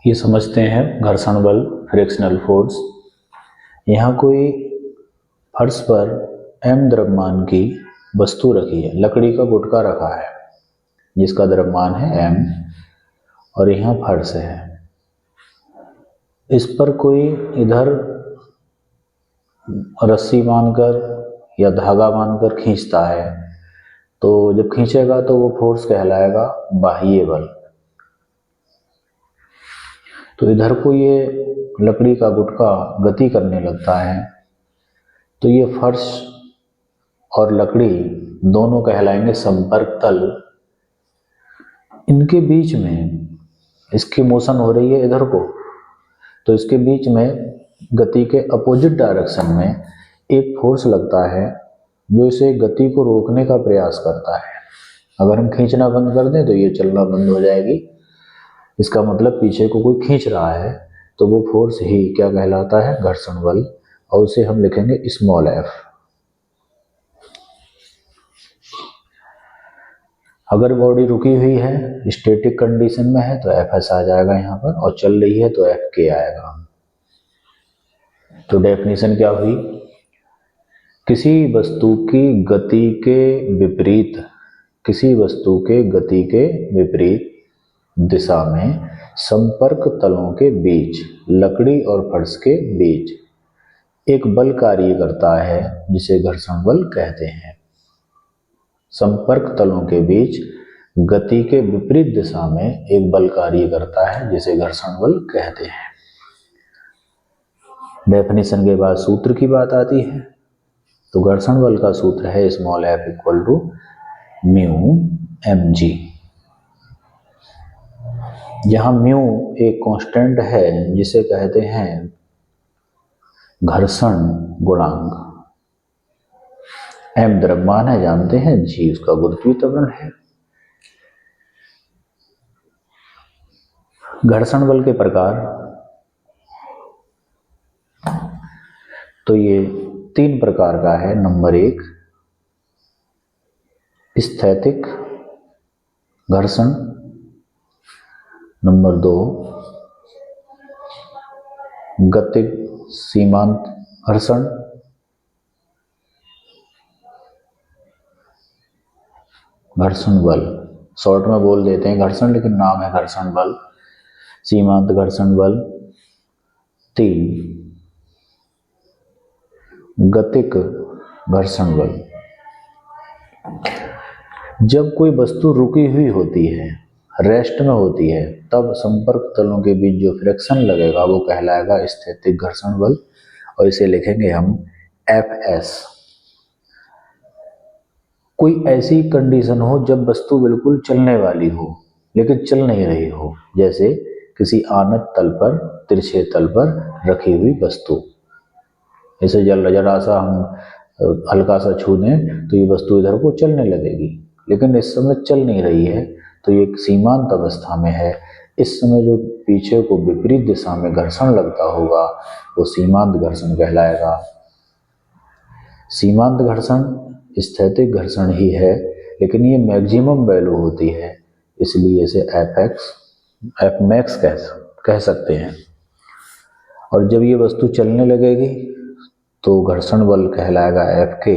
ये समझते हैं घर्षण बल, फ्रिक्शनल फोर्स। यहाँ कोई फर्श पर m द्रव्यमान की वस्तु रखी है, लकड़ी का गुटका रखा है जिसका द्रव्यमान है m, और यहाँ फर्श है। इस पर कोई इधर रस्सी बांधकर या धागा बांधकर खींचता है, तो जब खींचेगा तो वो फोर्स कहलाएगा बाह्य बल। तो इधर को ये लकड़ी का गुटका गति करने लगता है, तो ये फर्श और लकड़ी दोनों कहलाएंगे संपर्क तल। इनके बीच में इसकी मोशन हो रही है इधर को, तो इसके बीच में गति के अपोजिट डायरेक्शन में एक फोर्स लगता है जो इसे गति को रोकने का प्रयास करता है। अगर हम खींचना बंद कर दें तो ये चलना बंद हो जाएगी। इसका मतलब पीछे को कोई खींच रहा है, तो वो फोर्स ही क्या कहलाता है? घर्षण बल, और उसे हम लिखेंगे स्मॉल f। अगर बॉडी रुकी हुई है, स्टैटिक कंडीशन में है, तो Fs आ जाएगा यहाँ पर, और चल रही है तो Fk आएगा। तो डेफिनेशन क्या हुई? किसी वस्तु की गति के विपरीत, किसी वस्तु के गति के विपरीत दिशा में संपर्क तलों के बीच, लकड़ी और फर्श के बीच एक बल कार्य करता है जिसे घर्षण बल कहते हैं। संपर्क तलों के बीच गति के विपरीत दिशा में एक बल कार्य करता है जिसे घर्षण बल कहते हैं। डेफिनेशन के बाद सूत्र की बात आती है। तो घर्षण बल का सूत्र है small f equal to mu mg। जहां म्यू एक कांस्टेंट है जिसे कहते हैं घर्षण गुणांक, m द्रव्यमान है जानते हैं, g उसका गुरुत्वीय त्वरण है। घर्षण बल के प्रकार, तो ये 3 प्रकार का है। नंबर 1 स्थैतिक घर्षण, नंबर 2 गतिज सीमांत घर्षण, घर्षण बल शॉर्ट में बोल देते हैं घर्षण, लेकिन नाम है घर्षण बल, सीमांत घर्षण बल। 3 गतिक घर्षण बल। जब कोई वस्तु रुकी हुई होती है, रेस्ट में होती है, तब संपर्क तलों के बीच जो फ्रिक्शन लगेगा वो कहलाएगा स्थैतिक घर्षण बल, और इसे लिखेंगे हम Fs। कोई ऐसी कंडीशन हो जब वस्तु बिल्कुल चलने वाली हो लेकिन चल नहीं रही हो, जैसे किसी आनत तल पर, तिरछे तल पर रखी हुई वस्तु, जैसे जरा सा हम हल्का सा छू दें तो ये वस्तु इधर को चलने लगेगी, लेकिन इस समय चल नहीं रही है, तो ये एक सीमांत अवस्था में है। इस समय जो पीछे को विपरीत दिशा में घर्षण लगता होगा वो सीमांत घर्षण कहलाएगा। सीमांत घर्षण स्थैतिक घर्षण ही है, लेकिन ये मैक्सिमम वैल्यू होती है, इसलिए इसे Fmax कह सकते हैं। और जब ये वस्तु चलने लगेगी तो घर्षण बल कहलाएगा Fk।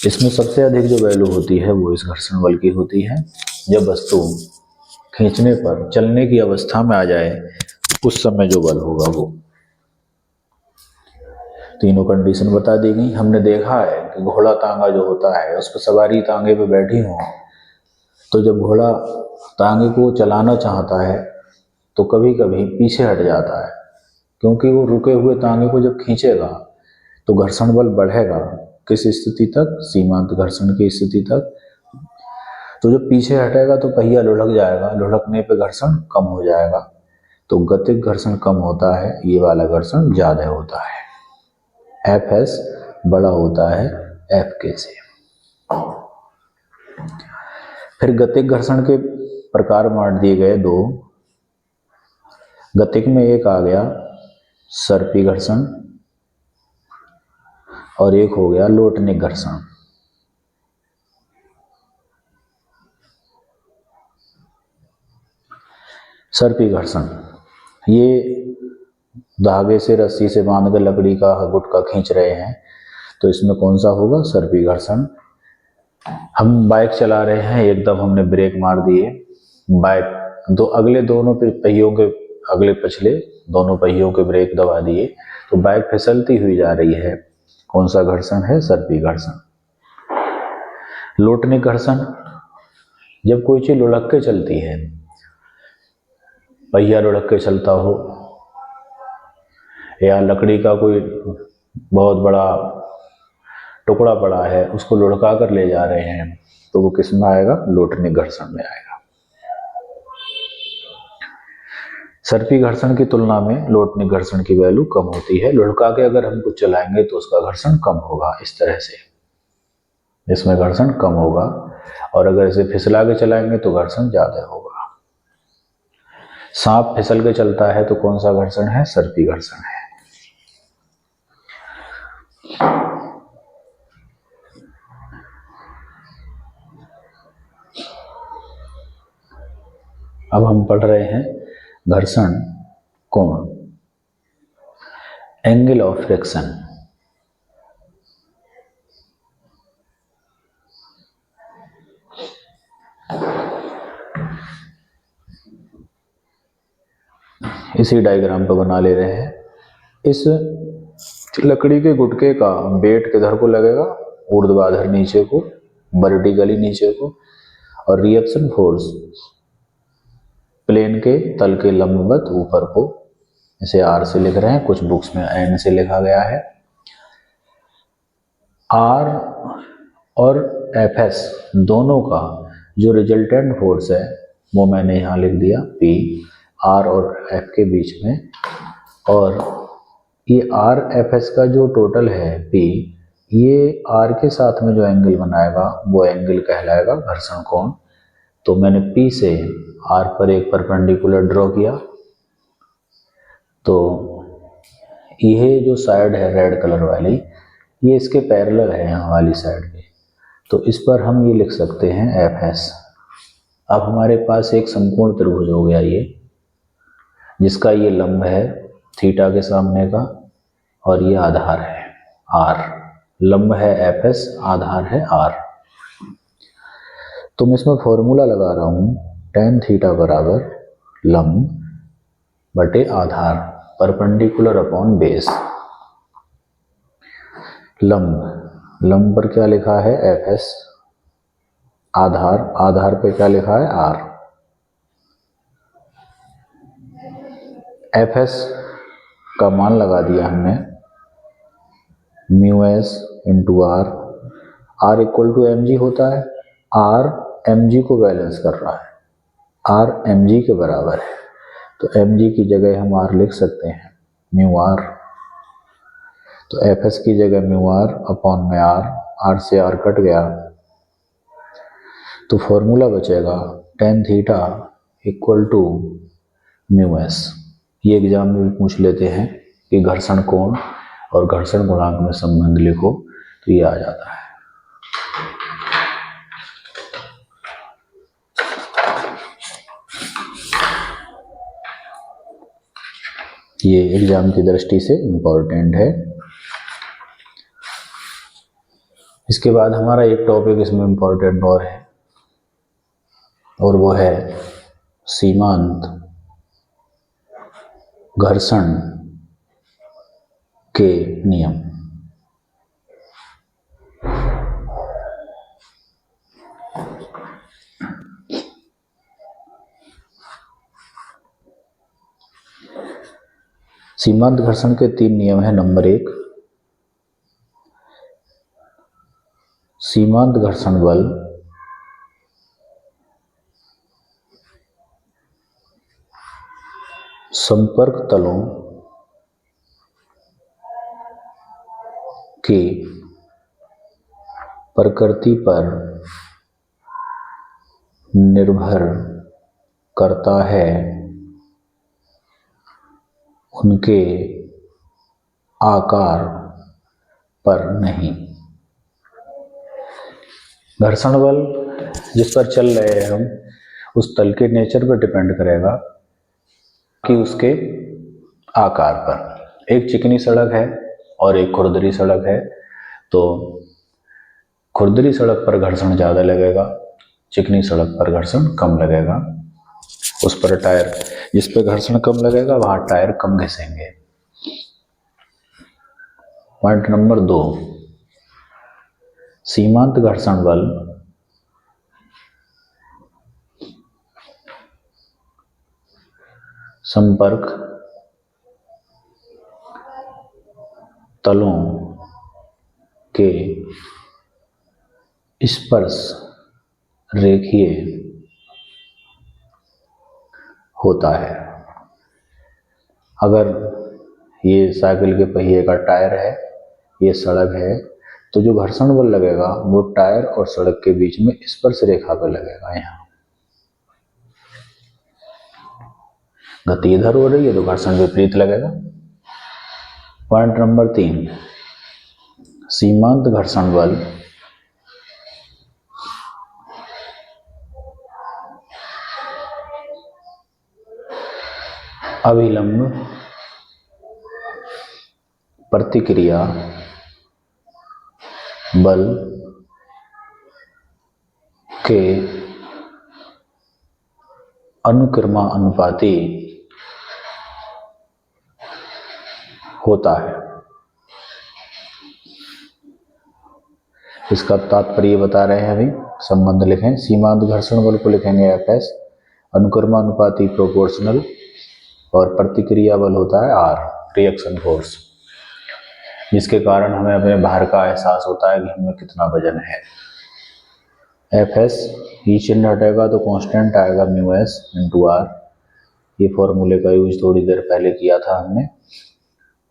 इसमें सबसे अधिक जो वैल्यू होती है वो इस घर्षण बल की होती है। जब वस्तु खींचने पर चलने की अवस्था में आ जाए उस समय जो बल होगा वो। तीनों कंडीशन बता दी गई। हमने देखा है कि घोड़ा तांगा जो होता है उस पर सवारी तांगे पे बैठी हो, तो जब घोड़ा तांगे को चलाना चाहता है तो कभी कभी पीछे हट जाता है, क्योंकि वो रुके हुए तांगे को जब खींचेगा तो घर्षण बल बढ़ेगा। किस स्थिति तक? सीमांत घर्षण की स्थिति तक। तो जब पीछे हटेगा तो पहिया लुढ़क जाएगा, लुढ़कने पे घर्षण कम हो जाएगा। तो गतिक घर्षण कम होता है, ये वाला घर्षण ज्यादा होता है। Fs बड़ा होता है Fk से। फिर गतिक घर्षण के प्रकार बांट दिए गए 2। गतिक में एक आ गया सर्पी घर्षण और एक हो गया लोटनिक घर्षण। सर्पी घर्षण, ये धागे से रस्सी से बांधकर लकड़ी का गुटका खींच रहे हैं, तो इसमें कौन सा होगा? सर्पी घर्षण। हम बाइक चला रहे हैं, एकदम हमने ब्रेक मार दिए, बाइक अगले दोनों पहियों के अगले पिछले दोनों पहियों के ब्रेक दबा दिए, तो बाइक फिसलती हुई जा रही है, कौन सा घर्षण है? सर्पी घर्षण। लोटनिक घर्षण, जब कोई चीज लुढ़क के चलती है, पहिया लुढ़क के चलता हो या लकड़ी का कोई बहुत बड़ा टुकड़ा पड़ा है, उसको लुढ़का कर ले जा रहे हैं, तो वो किस में आएगा? लोटनिक घर्षण में आएगा। सर्पी घर्षण की तुलना में लोटनिक घर्षण की वैल्यू कम होती है। लुढ़का के अगर हम कुछ चलाएंगे तो उसका घर्षण कम होगा, इस तरह से इसमें घर्षण कम होगा, और अगर इसे फिसला के चलाएंगे तो घर्षण ज्यादा होगा। सांप फिसल के चलता है तो कौन सा घर्षण है? सर्पी घर्षण है। अब हम पढ़ रहे हैं घर्षण कोण, एंगल ऑफ फ्रिक्शन। इसी डायग्राम पर बना ले रहे हैं। इस लकड़ी के गुटके का वेट किधर को लगेगा? ऊर्ध्वाधर नीचे को, वर्टिकली नीचे को, और रिएक्शन फोर्स प्लेन के तल के लंबवत ऊपर को। इसे आर से लिख रहे हैं, कुछ बुक्स में एन से लिखा गया है। आर और एफ एस दोनों का जो रिजल्टेंट फोर्स है वो मैंने यहाँ लिख दिया, पी, आर और एफ के बीच में। और ये आर एफ एस का जो टोटल है पी, ये आर के साथ में जो एंगल बनाएगा वो एंगल कहलाएगा घर्षण कोण। तो मैंने पी से आर पर एक परपेंडिकुलर ड्रॉ किया, तो यह जो साइड है रेड कलर वाली, ये इसके पैरेलल है यहाँ वाली साइड पे, तो इस पर हम ये लिख सकते हैं एफ एस। अब हमारे पास एक समकोण त्रिभुज हो गया ये, जिसका ये लंब है थीटा के सामने का, और ये आधार है आर। लंब है एफ एस, आधार है आर। तो मैं इसमें फॉर्मूला लगा रहा हूँ, tan थीटा बराबर लंब बटे आधार, परपेंडिकुलर अपॉन बेस। लंब पर क्या लिखा है? F S. आधार पे क्या लिखा है? आर। एफ एस का मान लगा दिया हमने, mu S into R. R equal to M G होता है, आर एम जी को बैलेंस कर रहा है, आर एम जी के बराबर है, तो एम जी की जगह हम आर लिख सकते हैं, म्यू आर। तो एफ एस की जगह म्यू आर अपॉन में आर से आर कट गया, तो फॉर्मूला बचेगा tan theta equal to mu S. ये एग्जाम में भी पूछ लेते हैं कि घर्षण कोण और घर्षण गुणांक में संबंध लिखो, तो ये आ जाता है। ये एग्जाम की दृष्टि से इम्पोर्टेंट है। इसके बाद हमारा एक टॉपिक इसमें इम्पोर्टेंट और है, और वो है सीमांत घर्षण के नियम। सीमांत घर्षण के 3 नियम है। नंबर 1, सीमांत घर्षण बल संपर्क तलों की प्रकृति पर निर्भर करता है, उनके आकार पर नहीं। घर्षण बल जिस पर चल रहे हैं हम, उस तल के नेचर पर डिपेंड करेगा कि उसके आकार पर। एक चिकनी सड़क है और एक खुरदरी सड़क है, तो खुरदरी सड़क पर घर्षण ज़्यादा लगेगा, चिकनी सड़क पर घर्षण कम लगेगा। उस पर टायर, जिस पर घर्षण कम लगेगा वहाँ टायर कम घिसेंगे। पॉइंट नंबर 2, सीमांत घर्षण बल संपर्क तलों के स्पर्श रेखीय होता है। अगर ये साइकिल के पहिए का टायर है, ये सड़क है, तो जो घर्षण बल लगेगा वो टायर और सड़क के बीच में स्पर्श रेखा पर लगेगा। यहाँ गति इधर हो रही है तो घर्षण विपरीत लगेगा। पॉइंट नंबर 3, सीमांत घर्षण बल अभिलंब प्रतिक्रिया बल के अनुक्रमानुपाती होता है। इसका तात्पर्य बता रहे हैं, अभी संबंध लिखें। सीमांत घर्षण बल को लिखेंगे Fs, अनुक्रमानुपाती प्रोपोर्शनल, और प्रतिक्रिया बल होता है R, रिएक्शन फोर्स, जिसके कारण हमें अपने भार का एहसास होता है कि हमें कितना वजन है। Fs, ये चिन्ह हटेगा तो कांस्टेंट आएगा μs × R। ये फॉर्मूले का यूज थोड़ी देर पहले किया था हमने।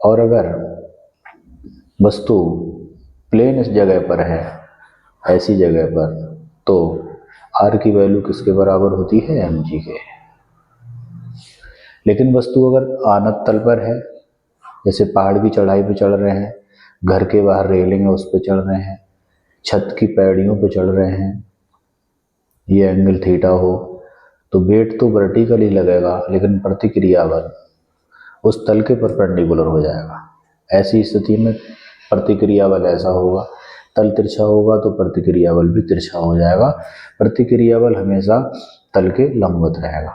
और अगर वस्तु प्लेन इस जगह पर है, ऐसी जगह पर, तो R की वैल्यू किसके बराबर होती है? mg के। लेकिन वस्तु अगर आनत तल पर है, जैसे पहाड़ की चढ़ाई पे चढ़ रहे हैं, घर के बाहर रेलिंग है उस पे चढ़ रहे हैं, छत की पैड़ियों पे चढ़ रहे हैं, ये एंगल थीटा हो, तो वेट तो वर्टिकल ही लगेगा, लेकिन प्रतिक्रिया बल उस तल के परपेंडिकुलर हो जाएगा। ऐसी स्थिति में प्रतिक्रिया बल ऐसा होगा, तल तिरछा होगा तो प्रतिक्रिया बल भी तिरछा हो जाएगा। प्रतिक्रिया बल हमेशा तल के लंबवत रहेगा।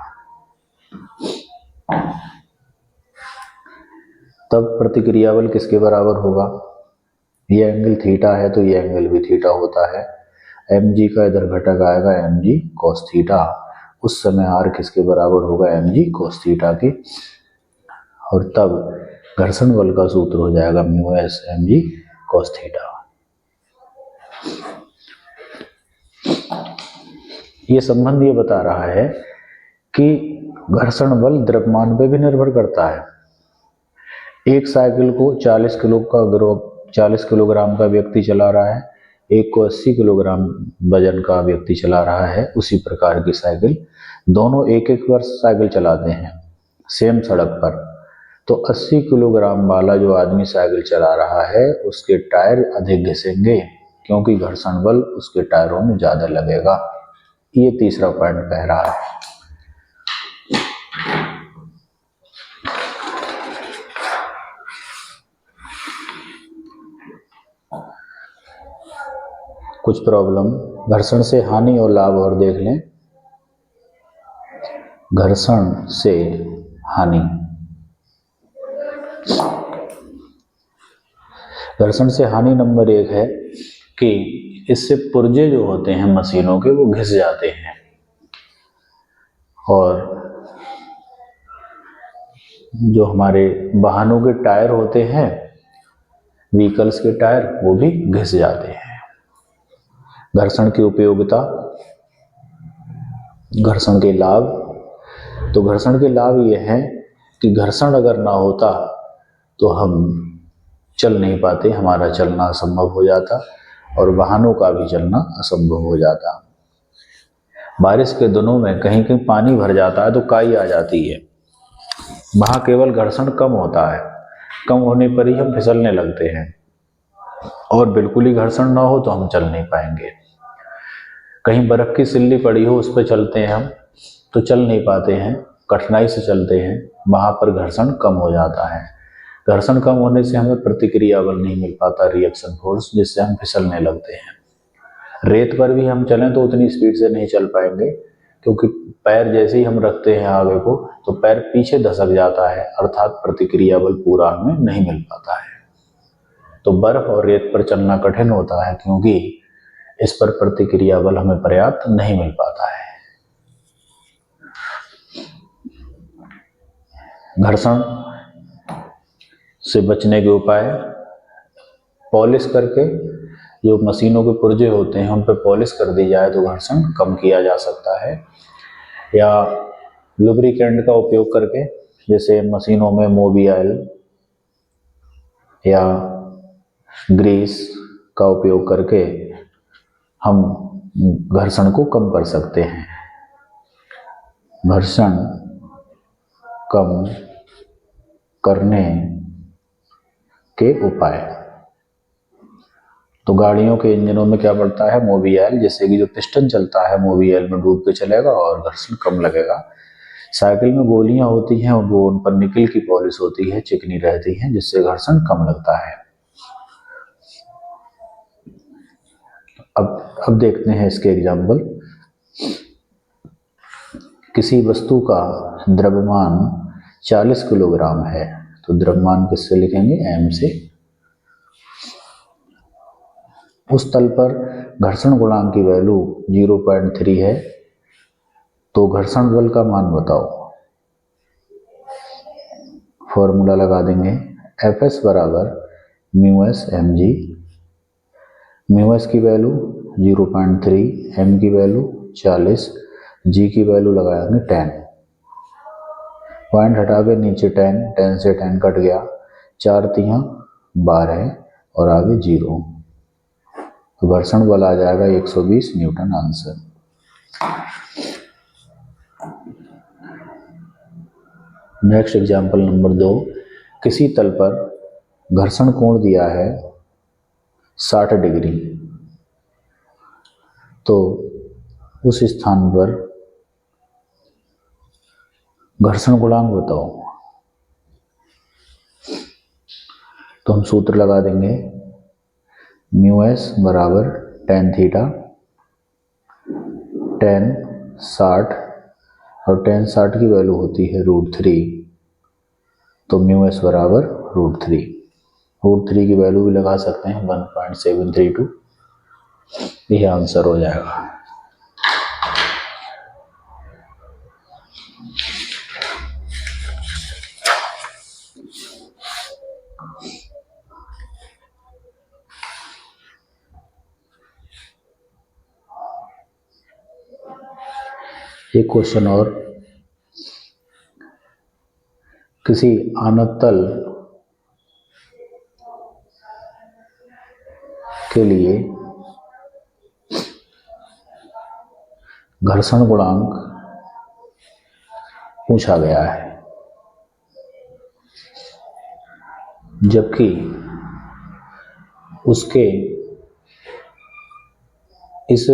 तब प्रतिक्रिया बल किसके बराबर होगा? ये एंगल थीटा है तो ये एंगल भी थीटा होता है। mg का इधर घटक आएगा mg cos थीटा। उस समय R किसके बराबर होगा? mg cos थीटा के। और तब घर्षण बल का सूत्र हो जाएगा μs mg cos थीटा। ये संबंध ये बता रहा है कि घर्षण बल द्रव्यमान पे भी निर्भर करता है। एक साइकिल को 40 किलोग्राम का व्यक्ति चला रहा है, एक को 80 किलोग्राम वजन का व्यक्ति चला रहा है। उसी प्रकार की साइकिल, दोनों एक एक वर्ष साइकिल चलाते हैं सेम सड़क पर, तो 80 किलोग्राम वाला जो आदमी साइकिल चला रहा है उसके टायर अधिक घिसेंगे, क्योंकि घर्षण बल उसके टायरों में ज़्यादा लगेगा। ये तीसरा पॉइंट कह रहा है। कुछ प्रॉब्लम घर्षण से हानि और लाभ और देख लें। घर्षण से हानि, घर्षण से हानि नंबर 1 है कि इससे पुर्जे जो होते हैं मशीनों के वो घिस जाते हैं, और जो हमारे वाहनों के टायर होते हैं, व्हीकल्स के टायर, वो भी घिस जाते हैं। घर्षण की उपयोगिता, घर्षण के लाभ। तो घर्षण के लाभ ये हैं कि घर्षण अगर ना होता तो हम चल नहीं पाते, हमारा चलना असंभव हो जाता और वाहनों का भी चलना असंभव हो जाता। बारिश के दिनों में कहीं कहीं पानी भर जाता है तो काई आ जाती है, वहाँ केवल घर्षण कम होता है, कम होने पर ही हम फिसलने लगते हैं, और बिल्कुल ही घर्षण ना हो तो हम चल नहीं पाएंगे। कहीं बर्फ की सिल्ली पड़ी हो उस पर चलते हैं हम तो चल नहीं पाते हैं, कठिनाई से चलते हैं वहाँ पर घर्षण कम हो जाता है। घर्षण कम होने से हमें प्रतिक्रिया बल नहीं मिल पाता, रिएक्शन फोर्स, जिससे हम फिसलने लगते हैं। रेत पर भी हम चलें तो उतनी स्पीड से नहीं चल पाएंगे, क्योंकि पैर जैसे ही हम रखते हैं आगे को तो पैर पीछे धसक जाता है, अर्थात प्रतिक्रिया बल पूरा हमें नहीं मिल पाता है। तो बर्फ और रेत पर चलना कठिन होता है क्योंकि इस पर प्रतिक्रिया बल हमें पर्याप्त नहीं मिल पाता है। घर्षण से बचने के उपाय, पॉलिश करके जो मशीनों के पुर्जे होते हैं उन पर पॉलिश कर दी जाए तो घर्षण कम किया जा सकता है, या लुब्रिकेंट का उपयोग करके, जैसे मशीनों में मोबियाइल या ग्रीस का उपयोग करके हम घर्षण को कम कर सकते हैं। घर्षण कम करने के उपाय, तो गाड़ियों के इंजनों में क्या पड़ता है, मोबियाइल, जिससे कि जो पिस्टन चलता है मोबियाइल में डूब के चलेगा और घर्षण कम लगेगा। साइकिल में गोलियां होती हैं वो उन पर निकल की पॉलिश होती है, चिकनी रहती है, जिससे घर्षण कम लगता है। अब देखते हैं इसके एग्जाम्पल। किसी वस्तु का द्रव्यमान 40 किलोग्राम है, तो द्रव्यमान किससे लिखेंगे, m से। उस तल पर घर्षण गुणांक की वैल्यू 0.3 है, तो घर्षण बल का मान बताओ। फॉर्मूला लगा देंगे, Fs बराबर μs mg, μs की वैल्यू 0.3, m की वैल्यू 40, g की वैल्यू लगाएंगे 10, पॉइंट हटा के नीचे 10 से 10 कट गया, 4 तियां 12 और आगे 0, तो घर्षण बल आ जाएगा 120 Newton answer. Next example number 2, किसी तल पर घर्षण कोण दिया है 60 डिग्री, तो उस स्थान पर घर्षण गुणांक बताओ। तो हम सूत्र लगा देंगे, μs बराबर tan थीटा, tan 60 और tan 60 की वैल्यू होती है √3, तो μs बराबर √3। √3 की वैल्यू भी लगा सकते हैं 1.732, यह आंसर हो जाएगा। एक क्वेश्चन और, किसी आनत तल के लिए घर्षण गुणांक पूछा गया है, जबकि उसके इस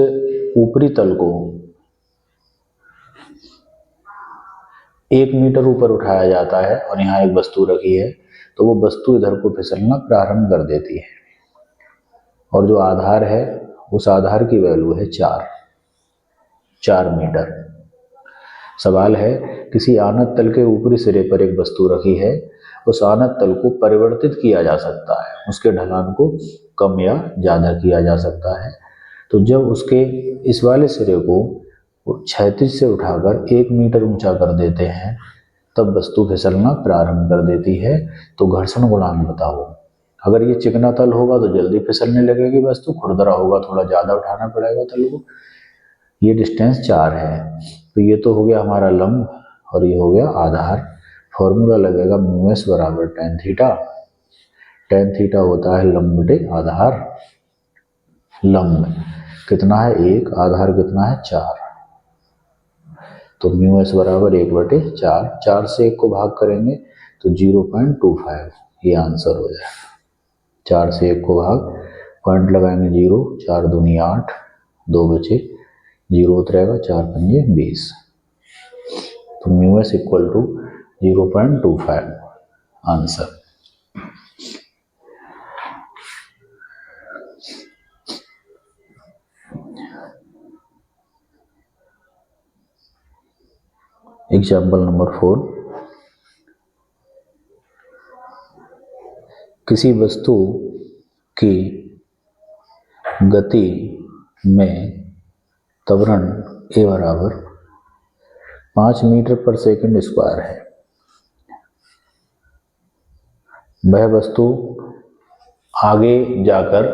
ऊपरी तल को 1 मीटर ऊपर उठाया जाता है और यहाँ एक वस्तु रखी है, तो वो वस्तु इधर को फिसलना प्रारंभ कर देती है, और जो आधार है उस आधार की वैल्यू है 4 मीटर। सवाल है, किसी आनत तल के ऊपरी सिरे पर एक वस्तु रखी है, उस आनत तल को परिवर्तित किया जा सकता है, उसके ढलान को कम या ज़्यादा किया जा सकता है। तो जब उसके इस वाले सिरे को क्षैतिज से उठाकर 1 मीटर ऊंचा कर देते हैं, तब वस्तु फिसलना प्रारंभ कर देती है। तो घर्षण गुणांक बताओ। अगर ये चिकना तल होगा तो जल्दी फिसलने लगेगी वस्तु, खुरदरा होगा थोड़ा ज़्यादा उठाना पड़ेगा तल को। ये डिस्टेंस 4 है, तो ये तो हो गया हमारा लंब और ये हो गया आधार। फॉर्मूला लगेगा μs बराबर tan थीटा। tan थीटा होता है लंब बटे आधार। लंब कितना है 1, आधार कितना है 4, तो μs बराबर 1/4। 4 से 1 को भाग करेंगे तो 0.25, ये आंसर हो जाएगा। 4 से 1 को भाग, पॉइंट लगाएंगे 0, 4 दूनी 8, 2 बचे, 0 उतरेगा, 4 पंजे 20। तो mu S equal to 0.25 answer. Example number 4, किसी वस्तु की गति में त्वरण ए बराबर 5 मीटर पर सेकंड स्क्वायर है। वह वस्तु आगे जाकर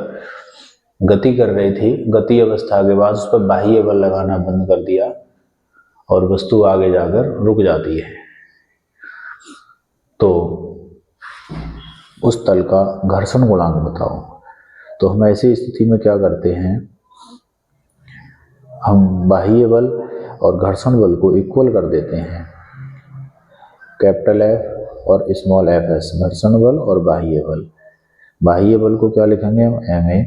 गति कर रही थी, गति अवस्था के बाद उस पर बाह्य बल लगाना बंद कर दिया और वस्तु आगे जाकर रुक जाती है। तो उस तल का घर्षण गुणांक बताओ। तो हम ऐसी स्थिति में क्या करते हैं, हम बाह्य बल और घर्षण बल को इक्वल कर देते हैं। कैपिटल एफ और स्मॉल एफ एस घर्षण बल और बाह्य बल। बाह्य बल को क्या लिखेंगे हम, एम ए,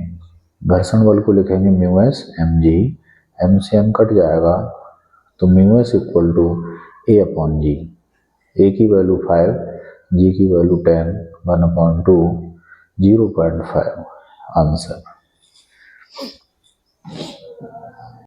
घर्षण बल को लिखेंगे mu S M G, M से एम कट जाएगा तो mu S equal to A upon G. A की वैल्यू 5, जी की वैल्यू 10, 1/2, 0.5 आंसर।